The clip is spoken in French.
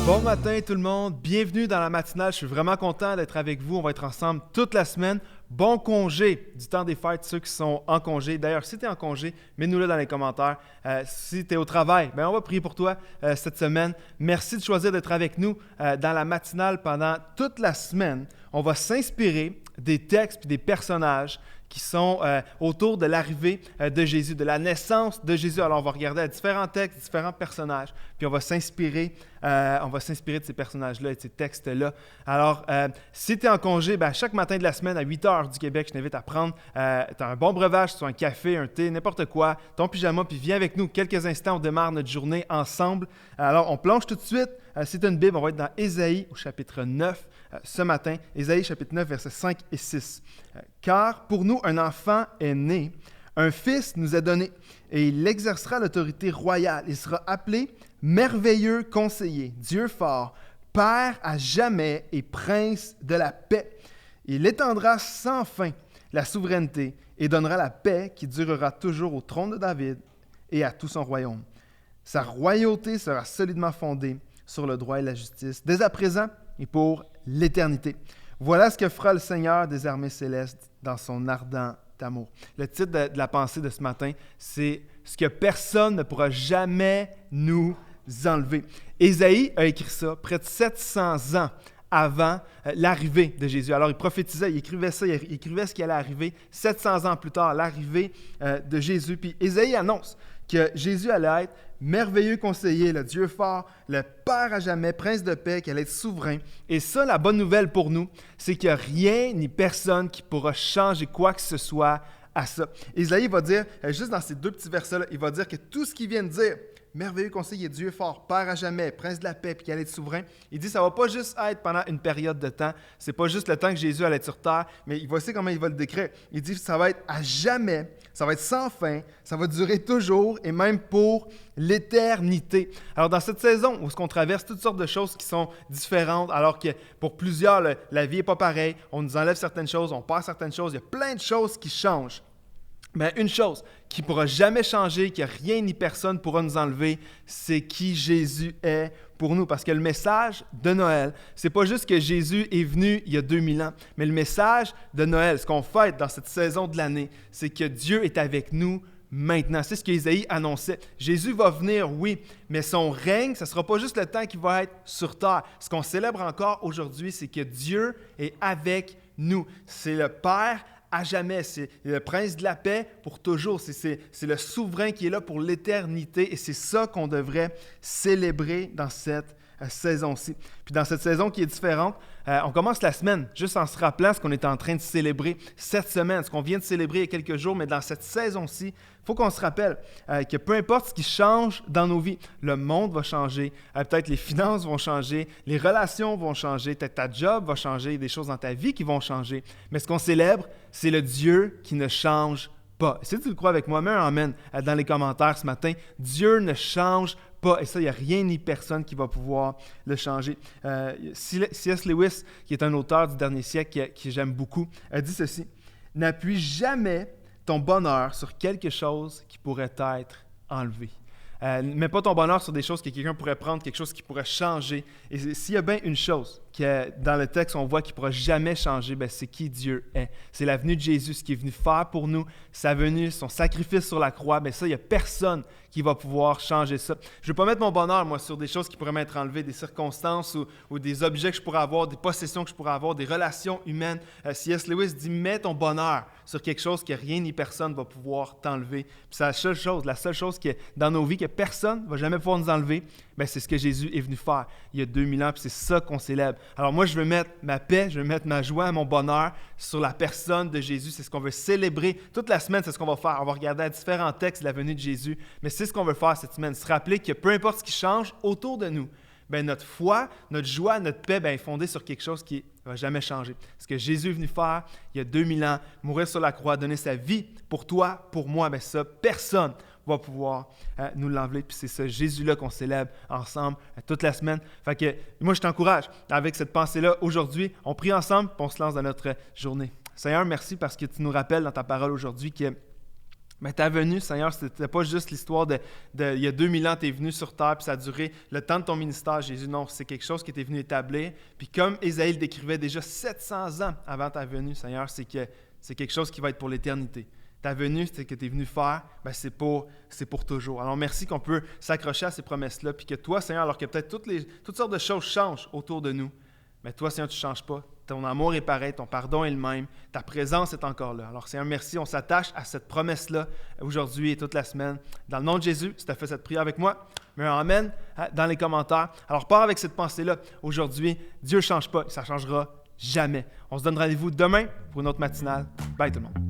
Bon matin tout le monde, bienvenue dans la matinale, je suis vraiment content d'être avec vous, on va être ensemble toute la semaine. Bon congé du temps des fêtes, ceux qui sont en congé. D'ailleurs, si tu es en congé, mets-nous-le dans les commentaires. Si tu es au travail, on va prier pour toi cette semaine. Merci de choisir d'être avec nous dans la matinale pendant toute la semaine. On va s'inspirer des textes et des personnages qui sont autour de l'arrivée de Jésus, de la naissance de Jésus. Alors, on va regarder différents textes, différents personnages, puis on va s'inspirer de ces personnages-là et de ces textes-là. Alors, si tu es en congé, chaque matin de la semaine à 8 h du Québec, je t'invite à prendre un bon breuvage, soit un café, un thé, n'importe quoi, ton pyjama, puis viens avec nous. Quelques instants, on démarre notre journée ensemble. Alors, on plonge tout de suite. Si tu as une Bible, on va être dans Ésaïe au chapitre 9 ce matin. Ésaïe chapitre 9, versets 5 et 6. Car pour nous, un enfant est né, un fils nous est donné, et il exercera l'autorité royale. Il sera appelé merveilleux conseiller, Dieu fort, Père à jamais et prince de la paix. Il étendra sans fin la souveraineté et donnera la paix qui durera toujours au trône de David et à tout son royaume. Sa royauté sera solidement fondée sur le droit et la justice, dès à présent et pour l'éternité. Voilà ce que fera le Seigneur des armées célestes dans son ardent amour. Le titre de la pensée de ce matin, c'est « Ce que personne ne pourra jamais nous enlever ». Ésaïe a écrit ça près de 700 ans avant l'arrivée de Jésus. Alors, il prophétisait, il écrivait ça, il écrivait ce qui allait arriver 700 ans plus tard, l'arrivée de Jésus. Puis Ésaïe annonce que Jésus allait être merveilleux conseiller, le Dieu fort, le Père à jamais, prince de paix, qu'il allait être souverain. Et ça, la bonne nouvelle pour nous, c'est qu'il n'y a rien ni personne qui pourra changer quoi que ce soit à ça. Ésaïe va dire, juste dans ces deux petits versets-là, il va dire que tout ce qu'il vient de dire, merveilleux conseiller, Dieu fort, Père à jamais, prince de la paix, puis qu'il allait être souverain, il dit que ça ne va pas juste être pendant une période de temps, c'est pas juste le temps que Jésus allait être sur terre, mais voici comment il va le décrire. Il dit que ça va être à jamais, ça va être sans fin, ça va durer toujours et même pour l'éternité. Alors dans cette saison où on traverse toutes sortes de choses qui sont différentes, alors que pour plusieurs, la vie n'est pas pareille, on nous enlève certaines choses, on perd certaines choses, il y a plein de choses qui changent. Mais une chose qui ne pourra jamais changer, que rien ni personne pourra nous enlever, c'est qui Jésus est pour nous. Parce que le message de Noël, c'est pas juste que Jésus est venu il y a 2000 ans, mais le message de Noël, ce qu'on fête dans cette saison de l'année, c'est que Dieu est avec nous maintenant. C'est ce qu'Ésaïe annonçait. Jésus va venir, oui, mais son règne, ce ne sera pas juste le temps qu'il va être sur terre. Ce qu'on célèbre encore aujourd'hui, c'est que Dieu est avec nous. C'est le Père à jamais, c'est le prince de la paix pour toujours, c'est le souverain qui est là pour l'éternité et c'est ça qu'on devrait célébrer dans cette saison-ci. Puis dans cette saison qui est différente, on commence la semaine juste en se rappelant ce qu'on est en train de célébrer cette semaine, ce qu'on vient de célébrer il y a quelques jours, mais dans cette saison-ci, il faut qu'on se rappelle que peu importe ce qui change dans nos vies, le monde va changer, peut-être les finances vont changer, les relations vont changer, peut-être ta job va changer, des choses dans ta vie qui vont changer, mais ce qu'on célèbre, c'est le Dieu qui ne change pas. Si tu le crois avec moi, mets un amen dans les commentaires ce matin. Dieu ne change pas. Et ça, il n'y a rien ni personne qui va pouvoir le changer. C.S. Lewis, qui est un auteur du dernier siècle que j'aime beaucoup, a dit ceci. « N'appuie jamais ton bonheur sur quelque chose qui pourrait être enlevé. » Mets pas ton bonheur sur des choses que quelqu'un pourrait prendre, quelque chose qui pourrait changer. Et s'il y a bien une chose que dans le texte on voit qui ne pourra jamais changer, c'est qui Dieu est. C'est la venue de Jésus, ce qu'il est venu faire pour nous, sa venue, son sacrifice sur la croix. Ça, il n'y a personne qui va pouvoir changer ça. Je ne veux pas mettre mon bonheur, moi, sur des choses qui pourraient m'être enlevées, des circonstances ou des objets que je pourrais avoir, des possessions que je pourrais avoir, des relations humaines. C.S. Lewis dit, mets ton bonheur sur quelque chose que rien ni personne va pouvoir t'enlever. Puis c'est la seule chose qui est dans nos vies que personne ne va jamais pouvoir nous enlever, c'est ce que Jésus est venu faire il y a 2000 ans, puis c'est ça qu'on célèbre. Alors moi, je veux mettre ma paix, je veux mettre ma joie, mon bonheur sur la personne de Jésus. C'est ce qu'on veut célébrer. Toute la semaine, c'est ce qu'on va faire. On va regarder à différents textes de la venue de Jésus, mais c'est ce qu'on veut faire cette semaine. Se rappeler que peu importe ce qui change autour de nous, notre foi, notre joie, notre paix est fondée sur quelque chose qui ne va jamais changer. Ce que Jésus est venu faire il y a 2000 ans, mourir sur la croix, donner sa vie pour toi, pour moi, ça, personne va pouvoir nous l'enlever. Puis c'est ce Jésus-là qu'on célèbre ensemble toute la semaine. Fait que moi, je t'encourage avec cette pensée-là. Aujourd'hui, on prie ensemble puis on se lance dans notre journée. Seigneur, merci parce que tu nous rappelles dans ta parole aujourd'hui que Mais ta venue, Seigneur, ce n'était pas juste l'histoire il y a 2000 ans, tu es venu sur terre, puis ça a duré le temps de ton ministère, Jésus. Non, c'est quelque chose que tu es venu établir. Puis comme Ésaïe le décrivait déjà 700 ans avant ta venue, Seigneur, c'est quelque chose qui va être pour l'éternité. Ta venue, c'est ce que tu es venu faire, ben c'est pour toujours. Alors merci qu'on peut s'accrocher à ces promesses-là, puis que toi, Seigneur, alors que peut-être toutes sortes de choses changent autour de nous, mais toi, Seigneur, tu ne changes pas. Ton amour est pareil, ton pardon est le même, ta présence est encore là. Alors, Seigneur, merci, on s'attache à cette promesse-là aujourd'hui et toute la semaine. Dans le nom de Jésus, si tu as fait cette prière avec moi, mets un amen dans les commentaires. Alors, pars avec cette pensée-là. Aujourd'hui, Dieu ne change pas, ça ne changera jamais. On se donne rendez-vous demain pour une autre matinale. Bye tout le monde.